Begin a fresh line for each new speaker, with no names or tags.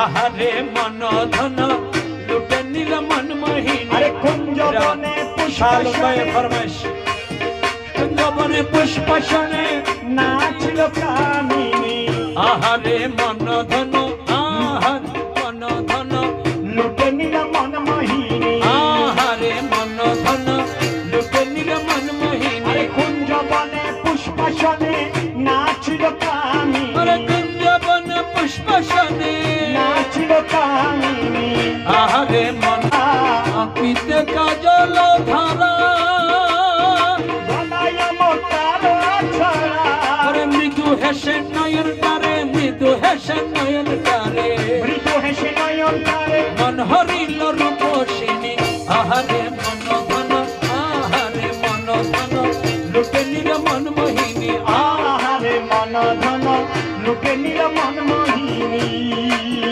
আহারে মন ধন লুটে নিল মন মোহিনী।
আরে কুঞ্জ বনে
শাল গায়ে ফরমাইশ কুঞ্জ বনে পুষ্পশনে
নাচিল কামিনী।
আহারে মন ধন আহারে মন ধন
লুটে নিল মন মোহিনী।
আহারে মন ধন লুটে নিল মন মোহিনী।
আরে কুঞ্জ বনে পুষ্পশনে নাচিল কামিনী।
আরে কুঞ্জ বনে পুষ্পশনে
নাচিল কামিনী।
আহারে মন পিতে কাজল ধারা
গলায় মোতার ছড়া।
আরে মৃদু হেসে নয়ন তারে মৃদু হেসে নয়ন